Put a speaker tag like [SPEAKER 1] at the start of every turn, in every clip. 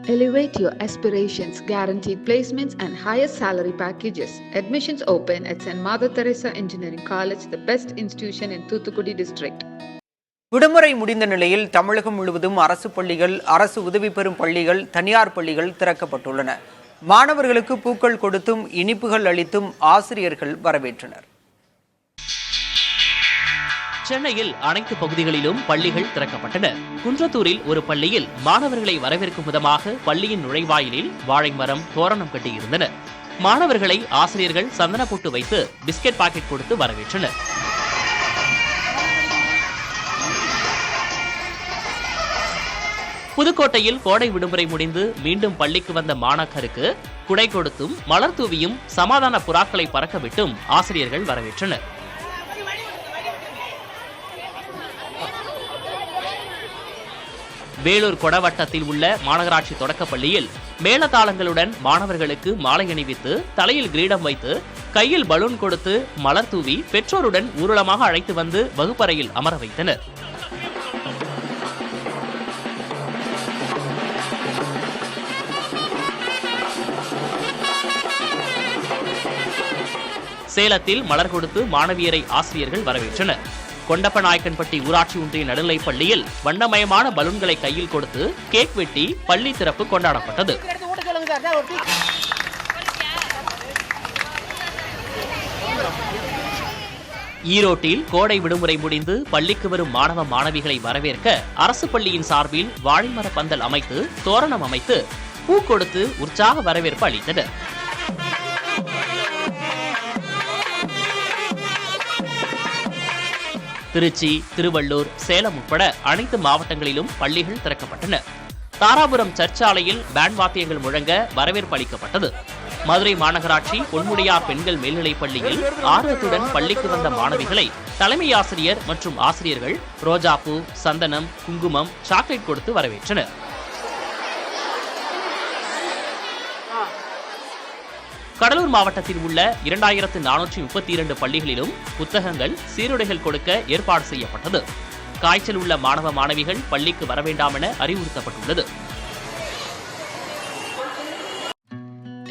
[SPEAKER 1] Elevate your aspirations, guaranteed placements and higher salary packages. Admissions open at St. Mother Teresa Engineering College, the best institution in Thoothukudi district.
[SPEAKER 2] விடுமுறை முடிந்த நிலையில் தமிழகம் முழுவதும் அரசு பள்ளிகள், அரசு உதவி பெறும் பள்ளிகள், தனியார் பள்ளிகள் திறக்கப்பட்டுள்ளன. மாணவர்களுக்கு பூக்கள் கொடுத்தும் இனிப்புகள் அளித்தும் ஆசிரியர்கள் வரவேற்றனர்.
[SPEAKER 3] சென்னையில் அனைத்து பகுதிகளிலும் பள்ளிகள் திறக்கப்பட்டன. குன்றத்தூரில் ஒரு பள்ளியில் மாணவர்களை வரவேற்கும் விதமாக பள்ளியின் நுழைவாயிலில் வாழை மரம், தோரணம் கட்டியிருந்தன. மாணவர்களை ஆசிரியர்கள் சந்தன பொட்டு வைத்து பிஸ்கெட் பாக்கெட் கொடுத்து வரவேற்றனர். புதுக்கோட்டையில் கோடை விடுமுறை முடிந்து மீண்டும் பள்ளிக்கு வந்த மாணாக்கருக்கு குடை கொடுத்தும் மலர் தூவியும் சமாதான புறாக்களை பறக்க விட்டும் ஆசிரியர்கள் வரவேற்றனர். வேலூர் கொடவட்டத்தில் உள்ள மாநகராட்சி தொடக்கப்பள்ளியில் மேளதாளங்களுடன் மாணவர்களுக்கு மாலை அணிவித்து, தலையில் கிரீடம் வைத்து, கையில் பலூன் கொடுத்து மலர் தூவி பெற்றோருடன் ஊர்வலமாக அழைத்து வந்து வகுப்பறையில் அமர வைத்தனர். சேலத்தில் மலர் கொடுத்து மாணவியரை ஆசிரியர்கள் வரவேற்றனர். கொண்டப்பநாயக்கன்பட்டி ஊராட்சி ஒன்றிய நடுநிலைப் பள்ளியில் வண்ணமயமான பலூன்களை கையில் கொடுத்து கேக் வெட்டி பள்ளி திறப்பு கொண்டாடப்பட்டது. ஈரோட்டில் கோடை விடுமுறை முடிந்து பள்ளிக்கு வரும் மாணவ மாணவிகளை வரவேற்க அரசு பள்ளியின் சார்பில் வாழைமர பந்தல் அமைத்து, தோரணம் அமைத்து, பூ கொடுத்து உற்சாக வரவேற்பு அளித்தனர். திருச்சி, திருவள்ளூர், சேலம் உட்பட அனைத்து மாவட்டங்களிலும் பள்ளிகள் திறக்கப்பட்டன. தாராபுரம் சர்ச்சாலையில் பேண்ட் வாத்தியங்கள் முழங்க வரவேற்பு அளிக்கப்பட்டது. மதுரை மாநகராட்சி பொன்முடியார் பெண்கள் மேல்நிலைப் பள்ளியில் ஆர்வத்துடன் பள்ளிக்கு வந்த மாணவிகளை தலைமை ஆசிரியர் மற்றும் ஆசிரியர்கள் ரோஜாப்பூ, சந்தனம், குங்குமம், சாக்லேட் கொடுத்து வரவேற்றனர். கடலூர் மாவட்டத்தில் உள்ள 2432 பள்ளிகளிலும் புத்தகங்கள், சீருடைகள் கொடுக்க ஏற்பாடு செய்யப்பட்டது. காய்ச்சல் உள்ள மாணவ மாணவிகள் பள்ளிக்கு வர வேண்டாம் என அறிவுறுத்தப்பட்டுள்ளது.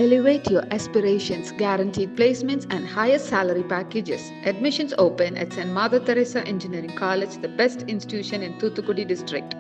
[SPEAKER 1] Elevate your aspirations, guaranteed placements and higher salary packages. Admissions open at St. Mother Teresa Engineering College, the best institution in Thoothukudi district.